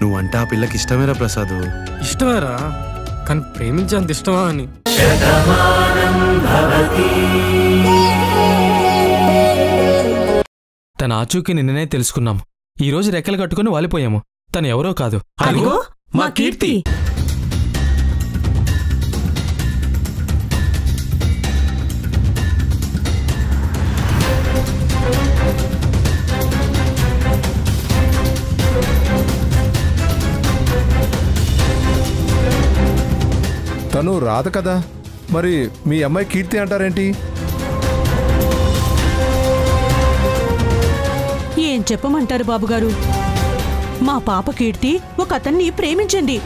నువ్వంటే ఆ పిల్లకి ఇష్టమేరా ప్రసాద్? ఇష్టమేరా, కానీ ప్రేమించేంత ఇష్టమా అని. తన ఆచూకీ నిన్ననే తెలుసుకున్నాం. ఈరోజు రెక్కలు కట్టుకుని వాలిపోయాము. తను ఎవరో కాదు, అదిగో మా కీర్తి. తను రాదు కదా, మరి మీ అమ్మాయి కీర్తి అంటారేంటి? ఏం చెప్పమంటారు బాబుగారు? మా పాప కీర్తి ఒక అతన్ని ప్రేమించింది.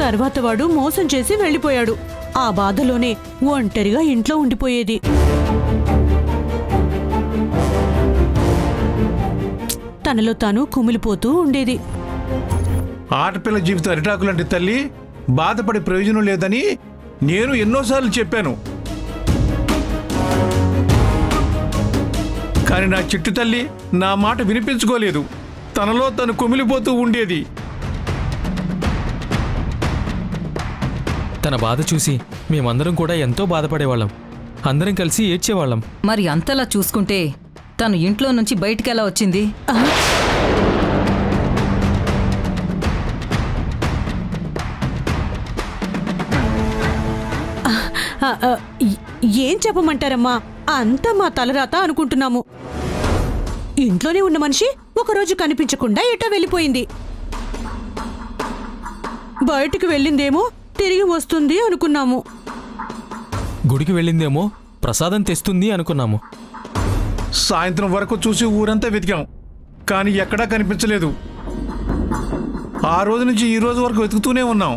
తర్వాత వాడు మోసం చేసి వెళ్ళిపోయాడు. ఆ బాధలోనే ఒంటరిగా ఇంట్లో ఉండిపోయేది. తనలో తాను కుమిలిపోతూ ఉండేది. ఆడపిల్ల జీవితం అరిటాకులంటే తల్లి, బాధపడే ప్రయోజనం లేదని నేను ఎన్నోసార్లు చెప్పాను. కానీ నా చిట్టు తల్లి నా మాట వినిపించుకోలేదు. తనలో తను కుమిలిపోతూ ఉండేది. తన బాధ చూసి మేమందరం కూడా ఎంతో బాధపడేవాళ్ళం. అందరం కలిసి ఏడ్చేవాళ్ళం. మరి అంతలా చూసుకుంటే తను ఇంట్లో నుంచి బయటికెలా వచ్చింది? ఏం చెప్పమంటారమ్మా, అంతా మా తలరాత అనుకుంటున్నాము. ఇంట్లోనే ఉన్న మనిషి ఒకరోజు కనిపించకుండా ఎటో వెళ్ళిపోయింది. బయటికి వెళ్ళిందేమో తిరిగి వస్తుంది అనుకున్నాము. గుడికి వెళ్ళిందేమో ప్రసాదం తెస్తుంది అనుకున్నాము. సాయంత్రం వరకు చూసి ఊరంతా వెతికాం, కానీ ఎక్కడా కనిపించలేదు. ఆ రోజు నుంచి ఈ రోజు వరకు వెతుకుతూనే ఉన్నాం.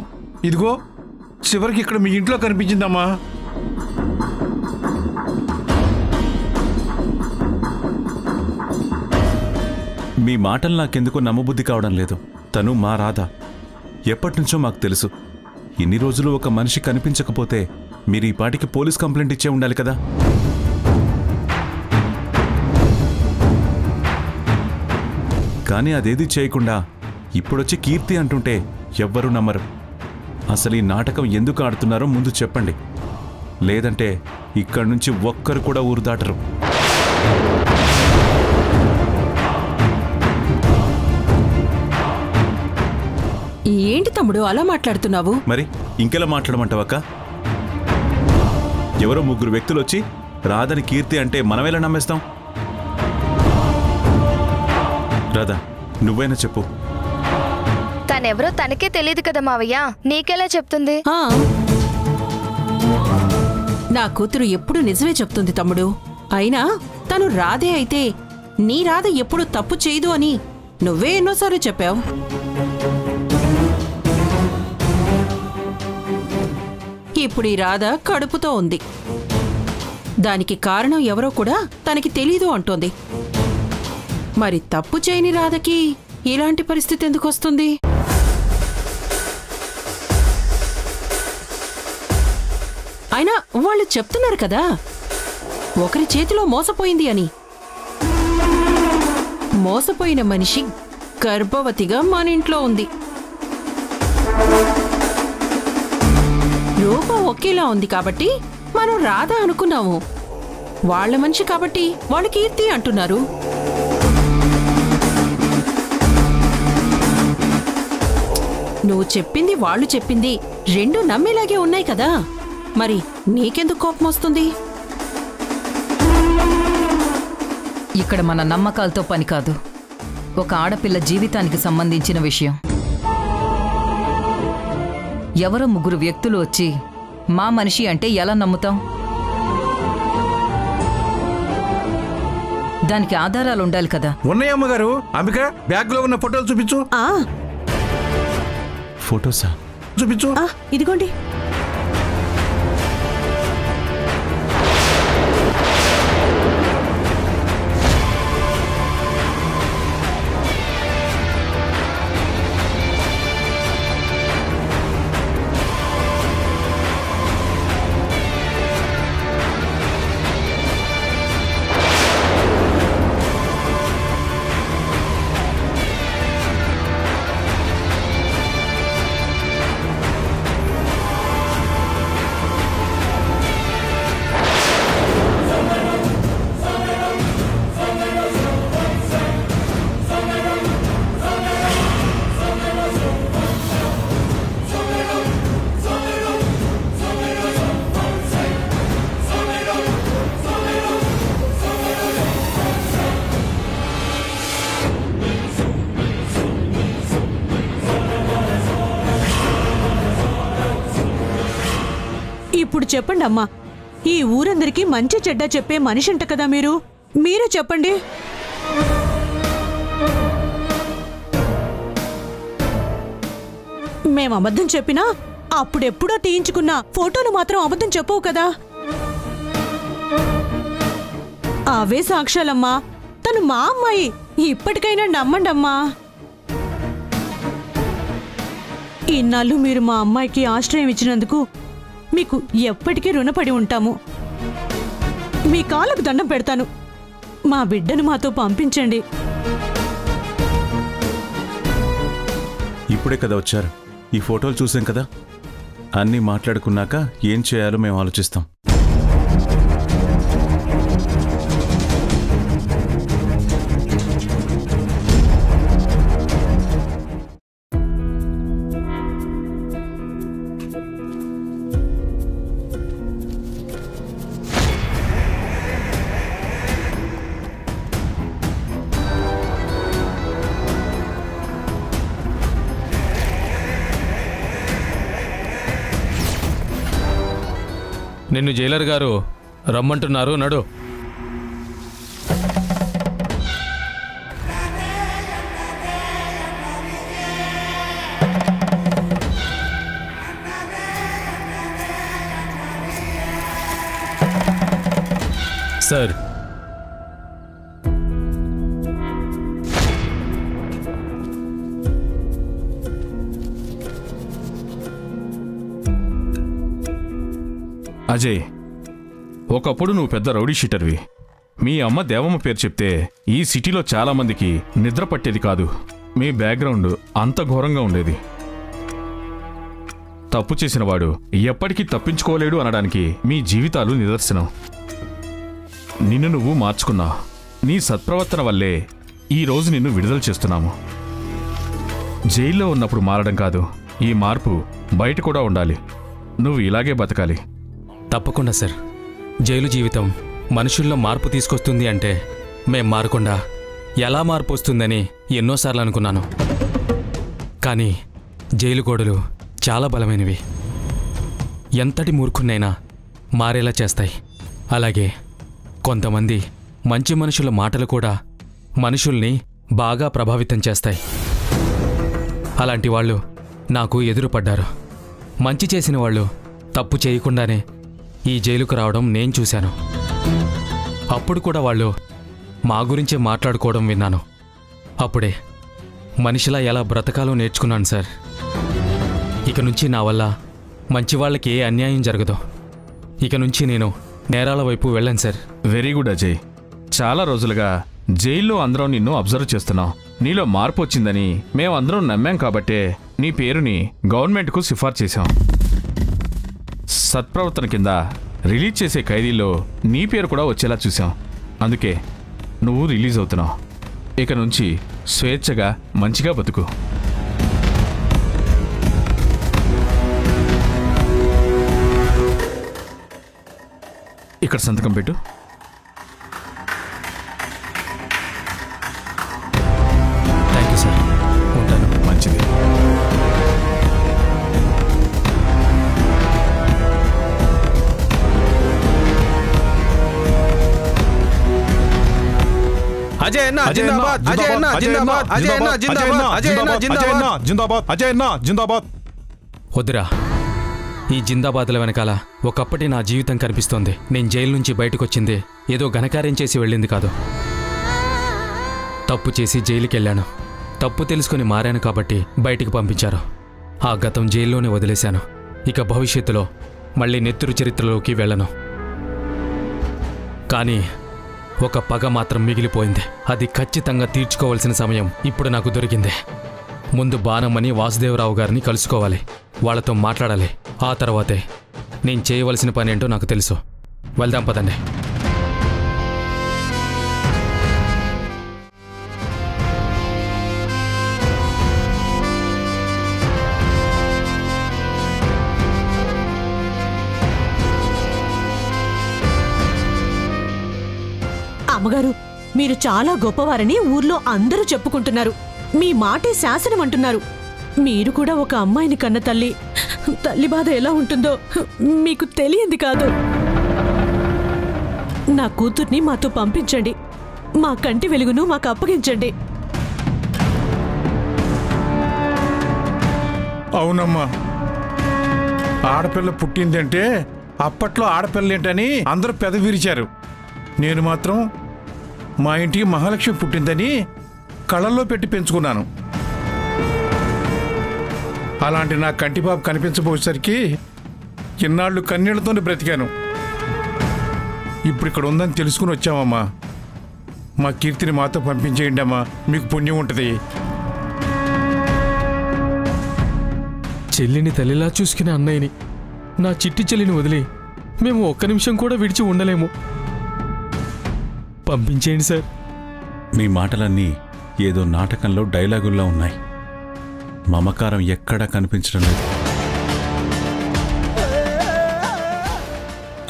ఇదిగో చివరికి ఇక్కడ మీ ఇంట్లో కనిపించిందమ్మా. మీ మాటలు నాకెందుకో నమ్మబుద్ధి కావడం లేదు. తను మా రాధ. ఎప్పటినుంచో మాకు తెలుసు. ఇన్ని రోజులు ఒక మనిషి కనిపించకపోతే మీరు ఈ పాటికి పోలీస్ కంప్లైంట్ ఇచ్చే ఉండాలి కదా. కానీ అదేది చేయకుండా ఇప్పుడొచ్చి కీర్తి అంటుంటే ఎవ్వరూ నమ్మరు. అసలు ఈ నాటకం ఎందుకు ఆడుతున్నారో ముందు చెప్పండి. లేదంటే ఇక్కడి నుంచి ఒక్కరు కూడా ఊరు దాటరు. ఏంటి తమ్ముడు అలా మాట్లాడుతున్నావు? మరి ఇంకెలా మాట్లాడమంటావక్క? ఎవరో ముగ్గురు వ్యక్తులు వచ్చి రాధని కీర్తి అంటే మనమేలా నమ్మేస్తాం? రాధా, నువ్వైనా చెప్పు. తనెవరో తనకే తెలియదు కదా మావయ్య, నీకెలా చెప్తుంది? నా కూతురు ఎప్పుడు నిజమే చెప్తుంది తమ్ముడు. అయినా తను రాధే అయితే నీ రాధ ఎప్పుడు తప్పు చేయదు అని నువ్వే ఎన్నోసార్లు చెప్పావు. ఇప్పుడు ఈ రాధ కడుపుతో ఉంది. దానికి కారణం ఎవరో కూడా తనకి తెలీదు అంటోంది. మరి తప్పు చేయని రాధకి ఇలాంటి పరిస్థితి ఎందుకు వస్తుంది? అయినా వాళ్ళు చెప్తున్నారు కదా ఒకరి చేతిలో మోసపోయింది అని. మోసపోయిన మనిషి గర్భవతిగా మన ఇంట్లో ఉంది. రూపం ఒకేలా ఉంది కాబట్టి మనం రాధ అనుకున్నాము. వాళ్ళ మనిషి కాబట్టి వాళ్ళు కీర్తి అంటున్నారు. నువ్వు చెప్పింది వాళ్ళు చెప్పింది రెండు నమ్మేలాగే ఉన్నాయి కదా. మరి నీకెందుకు కోపం వస్తుంది? ఇక్కడ మన నమ్మకాలతో పని కాదు, ఒక ఆడపిల్ల జీవితానికి సంబంధించిన విషయం. ఎవరో ముగ్గురు వ్యక్తులు వచ్చి మా మనిషి అంటే ఎలా నమ్ముతాం? దానికి ఆధారాలు ఉండాలి కదా. ఉన్నాయమ్మగారు. అంబిక, బ్యాగ్ లో ఉన్న ఫోటోలు చూపించు. ఫోటోసా? చూపించు. ఇదిగోండి. ఇప్పుడు చెప్పండి అమ్మా, ఈ ఊరందరికీ మంచి చెడ్డ చెప్పే మనిషి అంట కదా మీరు చెప్పండి. మేము అబద్ధం చెప్పినా అప్పుడెప్పుడో తీయించుకున్న ఫోటోలు మాత్రం అబద్ధం చెప్పవు కదా. అవే సాక్ష్యాలమ్మా. తను మా అమ్మాయి, ఇప్పటికైనా నమ్మండమ్మా. ఇన్నాళ్ళు మీరు మా అమ్మాయికి ఆశ్రయం ఇచ్చినందుకు మీకు ఎప్పటికీ రుణపడి ఉంటాము. మీ కాళ్ళకు దండం పెడతాను. మా బిడ్డను మాతో పంపించండి. ఇప్పుడే కదా వచ్చారు, ఈ ఫోటోలు చూసాం కదా, అన్నీ మాట్లాడుకున్నాక ఏం చేయాలో మేము ఆలోచిస్తాం. నిన్ను జైలర్ గారు రమ్మంటున్నారు, నడు. సార్, అజయ్, ఒకప్పుడు నువ్వు పెద్ద రౌడీ షీటర్వి. మీ అమ్మ దేవమ్మ పేరు చెప్తే ఈ సిటీలో చాలామందికి నిద్ర పట్టేది కాదు. మీ బ్యాక్గ్రౌండ్ అంత ఘోరంగా ఉండేది. తప్పు చేసిన వాడు ఎప్పటికీ తప్పించుకోలేడు అనడానికి మీ జీవితాలు నిదర్శనం. నిన్ను నువ్వు మార్చుకున్నావు. నీ సత్ప్రవర్తన వల్లే ఈరోజు నిన్ను విడుదల చేస్తున్నాము. జైల్లో ఉన్నప్పుడు మారడం కాదు, ఈ మార్పు బయట కూడా ఉండాలి. నువ్వు ఇలాగే బతకాలి. తప్పకుండా సార్. జైలు జీవితం మనుషుల్లో మార్పు తీసుకొస్తుంది అంటే మేం మారకుండా ఎలా మార్పు వస్తుందని ఎన్నోసార్లు అనుకున్నాను. కానీ జైలు గోడలు చాలా బలమైనవి. ఎంతటి మూర్ఖున్నైనా మారేలా చేస్తాయి. అలాగే కొంతమంది మంచి మనుషుల మాటలు కూడా మనుషుల్ని బాగా ప్రభావితం చేస్తాయి. అలాంటి వాళ్ళు నాకు ఎదురుపడ్డారు. మంచి చేసిన వాళ్ళు తప్పు చేయకుండానే ఈ జైలుకు రావడం నేను చూశాను. అప్పుడు కూడా వాళ్ళు మా గురించే మాట్లాడుకోవడం విన్నాను. అప్పుడే మనిషిలా ఎలా బ్రతకాలో నేర్చుకున్నాను సార్. ఇక నుంచి నా వల్ల మంచివాళ్ళకి ఏ అన్యాయం జరగదు. ఇక నుంచి నేను నేరాల వైపు వెళ్ళను సార్. Very good Ajay. చాలా రోజులుగా జైల్లో అందరం నిన్ను అబ్జర్వ్ చేస్తున్నాం. నీలో మార్పు వచ్చిందని మేమందరం నమ్మాం కాబట్టే నీ పేరుని గవర్నమెంట్కు సిఫార్సు చేశాం. సత్ప్రవర్తన కింద రిలీజ్ చేసే ఖైదీల్లో నీ పేరు కూడా వచ్చేలా చూసాం. అందుకే నువ్వు రిలీజ్ అవుతున్నావు. ఇక నుంచి స్వేచ్ఛగా మంచిగా బతుకు. ఇక్కడ సంతకం పెట్టు. Thank you sir. ఉంటాను. మంచిది. అజయ్ అన్న జిందాబాద్, అజయ్ అన్న జిందాబాద్, అజయ్ అన్న జిందాబాద్, అజయ్ అన్న జిందాబాద్, జిందాబాద్, అజయ్ అన్న జిందాబాద్. వద్దురా. ఈ జిందాబాద్ల వెనకాల ఒకప్పటి నా జీవితం కనిపిస్తోంది. నేను జైలు నుంచి బయటకొచ్చింది ఏదో ఘనకార్యం చేసి వెళ్ళింది కాదు. తప్పు చేసి జైలుకెళ్ళాను. తప్పు తెలుసుకుని మారాను కాబట్టి బయటికి పంపించారు. ఆ గతం జైల్లోనే వదిలేశాను. ఇక భవిష్యత్తులో మళ్ళీ నెత్తురు చరిత్రలోకి వెళ్ళను. కానీ ఒక పగ మాత్రం మిగిలిపోయింది. అది ఖచ్చితంగా తీర్చుకోవాల్సిన సమయం ఇప్పుడు నాకు దొరికింది. ముందు బాణమని వాసుదేవరావు గారిని కలుసుకోవాలి. వాళ్లతో మాట్లాడాలి. ఆ తర్వాతే నేను చేయవలసిన పని ఏంటో నాకు తెలుసు. వెళ్దాం పదండి. అమ్మగారు, మీరు చాలా గొప్పవారని ఊర్లో అందరూ చెప్పుకుంటున్నారు. మీ మాటే శాసనం అంటున్నారు. మీరు కూడా ఒక అమ్మాయిని కన్న తల్లి. తల్లి బాధ ఎలా ఉంటుందో మీకు తెలియంది కాదు. నా కూతుర్ని మాతో పంపించండి. మా కంటి వెలుగును మాకు అప్పగించండి. అవునమ్మా, ఆడపిల్ల పుట్టిందంటే అప్పట్లో ఆడపిల్లేంటని అందరూ పెదవిరిచారు. నేను మాత్రం మా ఇంటికి మహాలక్ష్మి పుట్టిందని కళ్ళల్లో పెట్టి పెంచుకున్నాను. అలాంటి నా కంటిబాబు కనిపించబోయేసరికి ఇన్నాళ్ళు కన్నీళ్లతోనే బ్రతికాను. ఇప్పుడు ఇక్కడ ఉందని తెలుసుకుని వచ్చామమ్మా. మా కీర్తిని మాతో పంపించేయండి అమ్మా, మీకు పుణ్యం ఉంటుంది. చెల్లిని తల్లిలా చూసుకునే అన్నయ్యని, నా చిట్టి చెల్లిని వదిలి మేము ఒక్క నిమిషం కూడా విడిచి ఉండలేము. పంపించేయండి సార్. మీ మాటలన్నీ ఏదో నాటకంలో డైలాగుల్లో ఉన్నాయి. మమకారం ఎక్కడా కనిపించడం లేదు.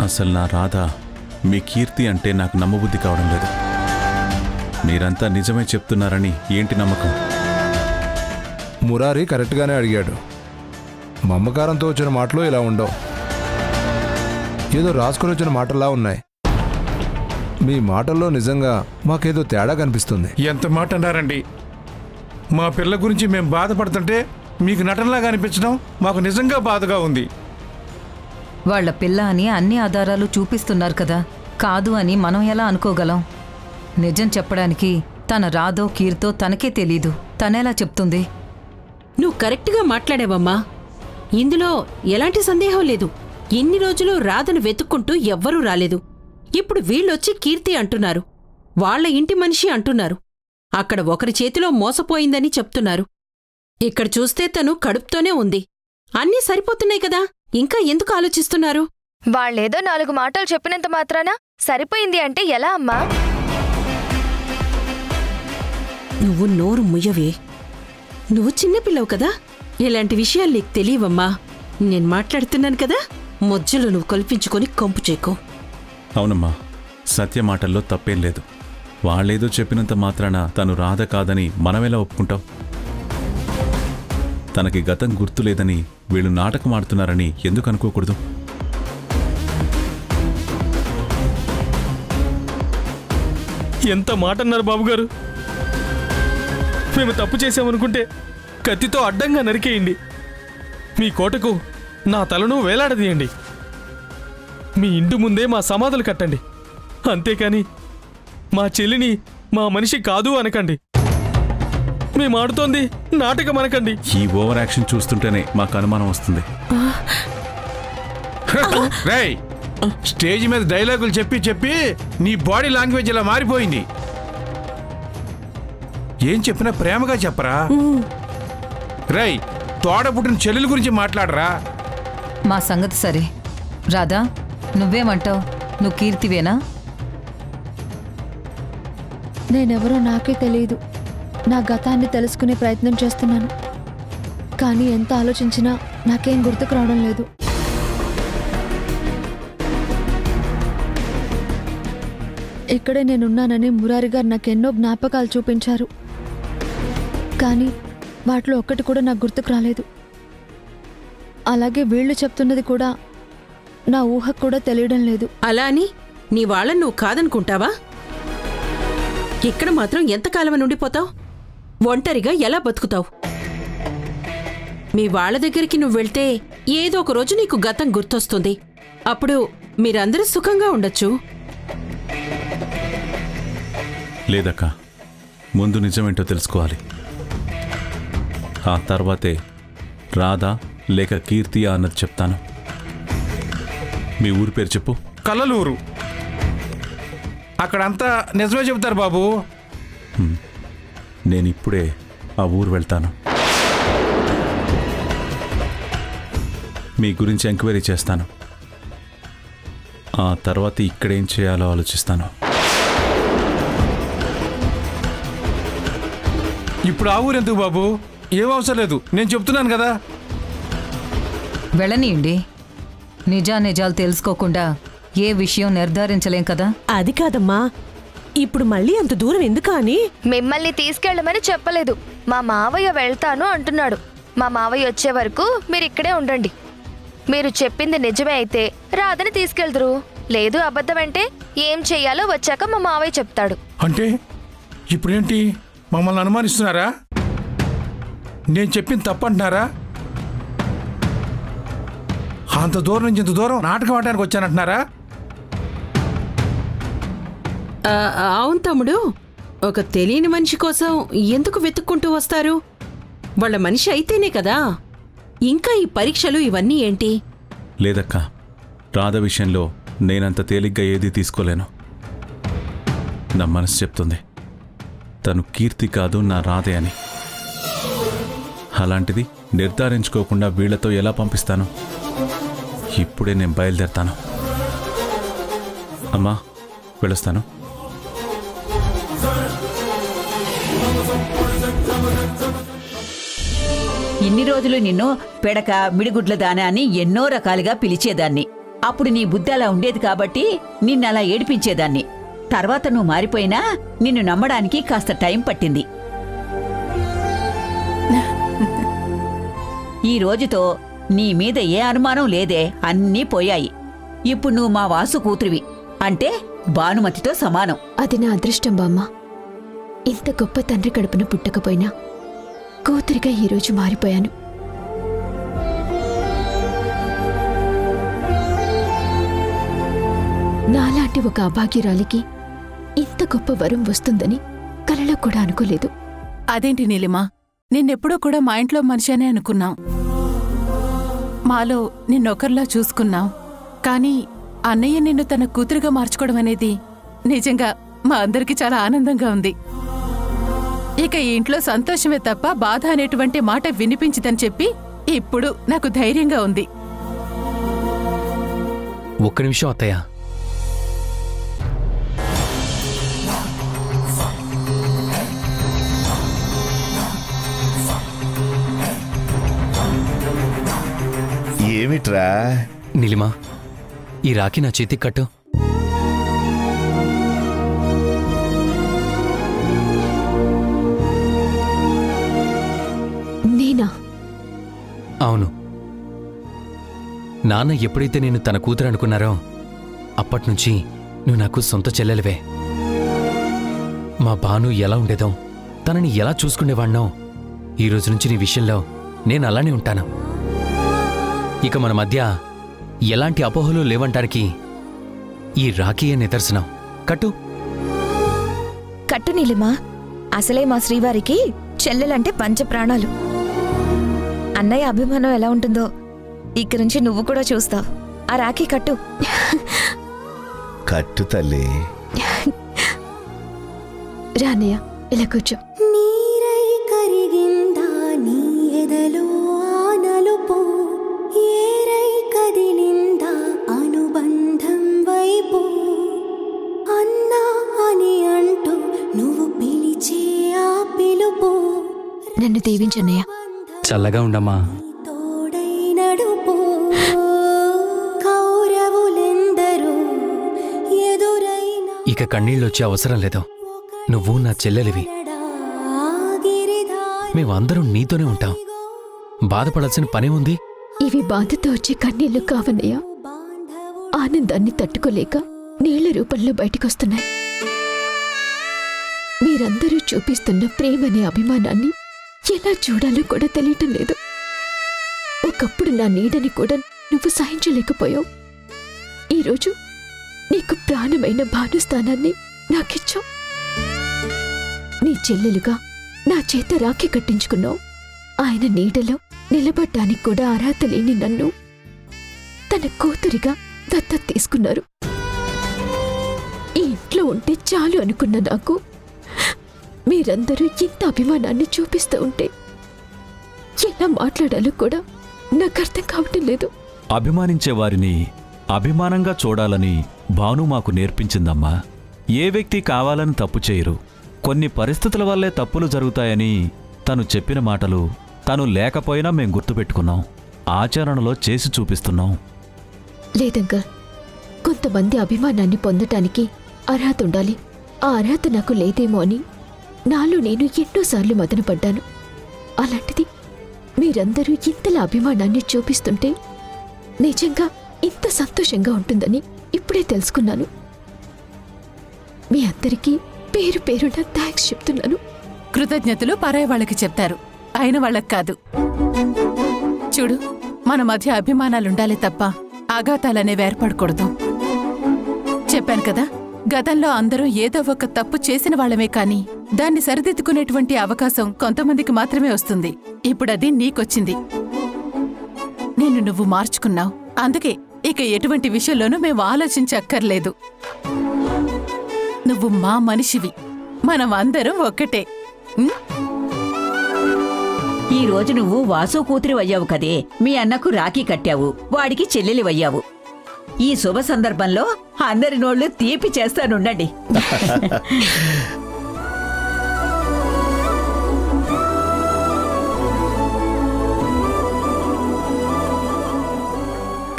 అసలు నా రాధ మీ కీర్తి అంటే నాకు నమ్మబుద్ధి కావడం లేదు. మీరంతా నిజమే చెప్తున్నారని ఏంటి నమ్మకం? మురారి కరెక్ట్గానే అడిగాడు. మమ్మకారంతో వచ్చిన మాటలు ఇలా ఉండవు, ఏదో రాసుకొని వచ్చిన మాటల్లా ఉన్నాయి. మీ మాటల్లో నిజంగా మాకేదో తేడా కనిపిస్తుంది. ఎంత మాట అన్నారండి! మా పిల్ల గురించి మేము బాధపడుతుంటే మీకు నటనలాగా అనిపించడం మాకు నిజంగా బాధగా ఉంది. వాళ్ల పిల్ల అని అన్ని ఆధారాలు చూపిస్తున్నారు కదా, కాదు అని మనం ఎలా అనుకోగలం? నిజం చెప్పడానికి తన రాధో కీర్తో తనకే తెలీదు. తనేలా చెప్తుంది? నువ్వు కరెక్ట్గా మాట్లాడావమ్మా. ఇందులో ఎలాంటి సందేహం లేదు. ఇన్ని రోజులు రాధను వెతుక్కుంటూ ఎవ్వరూ రాలేదు. ఇప్పుడు వీళ్ళొచ్చి కీర్తి అంటున్నారు, వాళ్ల ఇంటి మనిషి అంటున్నారు. అక్కడ ఒకరి చేతిలో మోసపోయిందని చెప్తున్నారు. ఇక్కడ చూస్తే తను కడుపుతోనే ఉంది. అన్నీ సరిపోతున్నాయి కదా, ఇంకా ఎందుకు ఆలోచిస్తున్నారు? వాళ్ళేదో 4 మాటలు చెప్పినంత మాత్రాన సరిపోయింది అంటే ఎలా అమ్మా? నువ్వు నోరు ముయ్యవే. నువ్వు చిన్నపిల్లవు కదా, ఇలాంటి విషయాలు నీకు తెలియవమ్మా. నేను మాట్లాడుతున్నాను కదా, మధ్యలో నువ్వు కల్పించుకొని కంపు చేకో. అవునమ్మా, సత్య మాటల్లో తప్పేం లేదు. వాళ్ళేదో చెప్పినంత మాత్రాన తను రాధ కాదని మనమెలా ఒప్పుకుంటాం? తనకి గతం గుర్తులేదని వీళ్ళు నాటకం ఆడుతున్నారని ఎందుకు అనుకోకూడదు? ఎంత మాట అన్నారు బాబుగారు. మేము తప్పు చేసామనుకుంటే కత్తితో అడ్డంగా నరికేయండి. మీ కోటకు నా తలను వేలాడదీయండి. మీ ఇంటి ముందే మా సమాధులు కట్టండి. అంతేకాని మా చెల్లిని మా మనిషి కాదు అనకండి. మేము ఆడుతోంది నాటకం అనకండి. ఈ ఓవర్ యాక్షన్ చూస్తుంటేనే మాకు అనుమానం వస్తుంది. రేయ్, స్టేజ్ మీద డైలాగులు చెప్పి చెప్పి నీ బాడీ లాంగ్వేజ్ ఇలా మారిపోయింది. ఏం చెప్పినా ప్రేమగా చెప్పరా? రేయ్, తోడ పుట్టిన చెల్లెల గురించి మాట్లాడరా? మా సంగతి సరే. రాధా, నువ్వేమంటావు? నువ్వు కీర్తివేనా? నేనెవరో నాకే తెలియదు. నా గతాన్ని తెలుసుకునే ప్రయత్నం చేస్తున్నాను, కానీ ఎంత ఆలోచించినా నాకేం గుర్తుకు రావడం లేదు. ఇక్కడే నేనున్నానని మురారి గారు నాకెన్నో జ్ఞాపకాలు చూపించారు, కానీ వాటిలో ఒక్కటి కూడా నాకు గుర్తుకు రాలేదు. అలాగే వీళ్ళు చెప్తున్నది కూడా నా ఊహకు కూడా తెలియడం లేదు. అలా అని నీ వాళ్ళని నువ్వు కాదనుకుంటావా? ఇక్కడ మాత్రం ఎంతకాలం ఉండిపోతావు? ఒంటరిగా ఎలా బతుకుతావు? మీ వాళ్ళ దగ్గరికి నువ్వు వెళ్తే ఏదో ఒక రోజు నీకు గతం గుర్తొస్తుంది. అప్పుడు మీరందరూ సుఖంగా ఉండొచ్చు. లేదక్క, ముందు నిజమేంటో తెలుసుకోవాలి. ఆ తర్వాతే రాధా లేక కీర్తియా అన్నది చెప్తాను. మీ ఊరి పేరు చెప్పు. కల్లలూరు. అక్కడంతా నిజమే చెబుతారు బాబు. నేను ఇప్పుడే ఆ ఊరు వెళ్తాను. మీ గురించి ఎంక్వైరీ చేస్తాను. ఆ తర్వాత ఇక్కడేం చేయాలో ఆలోచిస్తాను. ఇప్పుడు ఆ ఊరు ఎందుకు బాబు? ఏం అవసరం లేదు, నేను చెప్తున్నాను కదా. వెళ్ళనీయండి. నిజానిజాలు తెలుసుకోకుండా ఏ విషయం నిర్ధారించలేం కదా. అది కాదమ్మా, ఇప్పుడు మళ్ళీ అంత దూరం ఎందుకా అని. మిమ్మల్ని తీసుకెళ్ళమని చెప్పలేదు. మా మావయ్య వెళ్తాను అంటున్నాడు. మా మావయ్య వచ్చే వరకు మీరు ఇక్కడే ఉండండి. మీరు చెప్పింది నిజమే అయితే రాధని తీసుకెళ్దురు, లేదు అబద్ధమంటే ఏం చెయ్యాలో వచ్చాక మా మావయ్య చెప్తాడు. అంటే ఇప్పుడేంటి, మమ్మల్ని అనుమానిస్తున్నారా? నేను చెప్పింది తప్పంటున్నారా? అంత దూరం నుంచి ఇంత దూరం నాటకం ఆడడానికి వచ్చానంటున్నారా? అవును తమ్ముడు, ఒక తెలియని మనిషి కోసం ఎందుకు వెతుక్కుంటూ వస్తారు? వాళ్ళ మనిషి అయితేనే కదా. ఇంకా ఈ పరీక్షలు ఇవన్నీ ఏంటి? లేదక్కా, రాధ విషయంలో నేనంత తేలిగ్గా ఏదీ తీసుకోలేను. నా మనసు చెప్తుంది తను కీర్తి కాదు, నా రాధే అని. అలాంటిది నిర్ధారించుకోకుండా వీళ్లతో ఎలా పంపిస్తాను? ఇప్పుడే నేను బయలుదేరతాను. అమ్మా, వెళ్ళొస్తాను. ఇన్ని రోజులు నిన్ను పెడక మిడిగుడ్ల దానా అని ఎన్నో రకాలుగా పిలిచేదాన్ని. అప్పుడు నీ బుద్ధి అలా ఉండేది కాబట్టి నిన్నలా ఏడిపించేదాన్ని. తర్వాత నువ్వు మారిపోయినా నిన్ను నమ్మడానికి కాస్త టైం పట్టింది. ఈ రోజుతో నీ మీద ఏ అనుమానం లేదే, అన్నీ పోయాయి. ఇప్పుడు నువ్వు మా వాసు కూతురివి, అంటే భానుమతితో సమానం. అది నా అదృష్టం బామ్మ. ఇంత గొప్ప తండ్రి కడుపున పుట్టకపోయినా కూతురిగా ఈరోజు మారిపోయాను. నాలాంటి ఒక అభాగ్యురాలికి ఇంత గొప్ప వరం వస్తుందని కలలో కూడా అనుకోలేదు. అదేంటి నీలిమా, నిన్నెప్పుడూ కూడా మా ఇంట్లో మనిషి అనే అనుకున్నాం. మాలో నిన్నొకరిలా చూసుకున్నాం. కానీ అన్నయ్య నిన్ను తన కూతురుగా మార్చుకోవడం అనేది నిజంగా మా అందరికీ చాలా ఆనందంగా ఉంది. ఇక ఈ ఇంట్లో సంతోషమే తప్ప బాధ అనేటువంటి మాట వినిపించదని చెప్పి ఇప్పుడు నాకు ధైర్యంగా ఉంది. ఒక్క నిమిషం అత్తయ్య. ఏమిట్రా? నీలిమా, ఈ రాఖీ నా చేతికి కట్టు. నేనా? అవును. నాన్న ఎప్పుడైతే నేను తన కూతురు అనుకున్నారో అప్పట్నుంచి నువ్వు నాకు సొంత చెల్లెలివే. మా భాను ఎలా ఉండేదో, తనని ఎలా చూసుకునేవాణ్ణో ఈ రోజు నుంచి నీ విషయంలో నేను అలానే ఉంటాను. ఇక మన మధ్య ఎలాంటి అపోహలు లేవంటానికి ఈ రాఖీయే నిదర్శనం. కట్టు. కట్టు నీలిమా. అసలే మా శ్రీవారికి చెల్లెలంటే పంచప్రాణాలు. అన్నయ్య అభిమానం ఎలా ఉంటుందో ఇక్కడి నుంచి నువ్వు కూడా చూస్తావు. ఆ రాఖీ కట్టు. కట్టు తల్లి. రానయ్య, ఇలా కూర్చో. నీరై కరిగిందా నీ ఎదలో ఆనలుపో, ఏరై కదిలిందా అనుబంధం వైపు, అన్నా అని అంటూ నువ్వు పిలిచే ఆ పిలుపు. నన్ను దీవించన్నయ్య. చల్లగా ఉండమ్మా. తోడై నడుపు, కౌరవులెందరూ ఎదురైనా ఇక కన్నీళ్ళొచ్చే అవసరం లేదు. నువ్వు నా చెల్లెలివి. మేమందరం నీతోనే ఉంటాం. బాధపడాల్సిన పనే ఉంది. ఇవి బాధతో వచ్చే కన్నీళ్లు కావన్నయ్య. ఆనందాన్ని తట్టుకోలేక నీళ్ల రూపంలో బయటకొస్తున్నాయి. మీరందరూ చూపిస్తున్న ప్రేమనే అభిమానాన్ని ఎలా చూడాలో కూడా తెలియటం లేదు. ఒకప్పుడు నా నీడని కూడా నువ్వు సహించలేకపోయావు. ఈరోజు నీకు ప్రాణమైన భానుస్థానాన్ని నాకిచ్చావు. నీ చెల్లెలుగా నా చేత రాఖీ కట్టించుకున్నావు. ఆయన నీడలో నిలబడ్డానికి కూడా అర్హత లేని నన్ను తన కూతురిగా దత్తత తీసుకున్నారు. ఈ ఇంట్లో ఉంటే చాలు అనుకున్న నాకు మీరందరూ ఇంత అభిమానాన్ని చూపిస్తూ ఉంటే ఎలా మాట్లాడాలో కూడా నాకు అర్థం కావటం లేదు. అభిమానించే వారిని అభిమానంగా చూడాలని భాను మాకు నేర్పించిందమ్మా. ఏ వ్యక్తి కావాలని తప్పు చేయరు. కొన్ని పరిస్థితుల వల్లే తప్పులు జరుగుతాయని తను చెప్పిన మాటలు తను లేకపోయినా మేం గుర్తుపెట్టుకున్నాం. ఆచరణలో చేసి చూపిస్తున్నాం. లేదంగా, కొంతమంది అభిమానాన్ని పొందటానికి అర్హత ఉండాలి. ఆ అర్హత నాకు లేదేమో అని నాలో నేను ఎన్నోసార్లు మదనపడ్డాను. అలాంటిది మీరందరూ ఇంతలా అభిమానాన్ని చూపిస్తుంటే నిజంగా ఇంత సంతోషంగా ఉంటుందని ఇప్పుడే తెలుసుకున్నాను. మీ అందరికీ పేరు పేరున థ్యాంక్స్ చెప్తున్నాను. కృతజ్ఞతలు పరాయి వాళ్ళకి చెప్తారు, అయిన వాళ్ళకి కాదు. చూడు, మన మధ్య అభిమానాలుండాలి తప్ప ఆఘాతాలనేవి ఏర్పడకూడదు. చెప్పాను కదా, గతంలో అందరూ ఏదో ఒక తప్పు చేసిన వాళ్ళమే కాని దాన్ని సరిదిద్దుకునేటువంటి అవకాశం కొంతమందికి మాత్రమే వస్తుంది. ఇప్పుడది నీకొచ్చింది. నిన్ను నువ్వు మార్చుకున్నావు. అందుకే ఇక ఎటువంటి విషయంలోనూ మేము ఆలోచించక్కర్లేదు. నువ్వు మా మనిషివి. మనం అందరం ఒక్కటే. ఈ రోజు నువ్వు వాసు కూతురి అయ్యావు కదే. మీ అన్నకు రాఖీ కట్టావు, వాడికి చెల్లెలి అయ్యావు. ఈ శుభ సందర్భంలో అందరి నోళ్లు తీపి చేస్తానుండండి.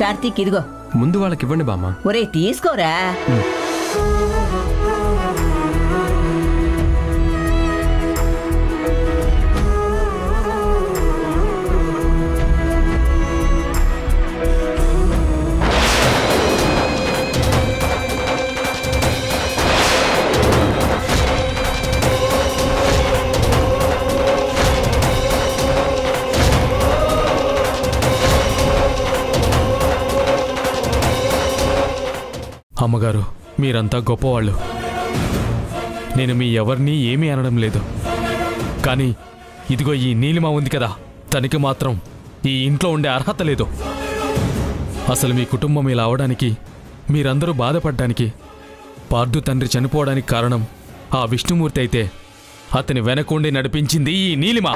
కార్తీక్, ఇదిగో ముందు వాళ్ళకి ఇవ్వండి బామ్మ. ఒరే తీసుకోరా. అమ్మగారు, మీరంతా గొప్పవాళ్ళు. నేను మీ ఎవరినీ ఏమీ అనడం లేదు. కానీ ఇదిగో ఈ నీలిమ ఉంది కదా, తనకి మాత్రం ఈ ఇంట్లో ఉండే అర్హత లేదు. అసలు మీ కుటుంబం ఇలా అవడానికి, మీరందరూ బాధపడ్డానికి, పార్థు తండ్రి చనిపోవడానికి కారణం ఆ విష్ణుమూర్తి అయితే అతని వెనకుండి నడిపించింది ఈ నీలిమ.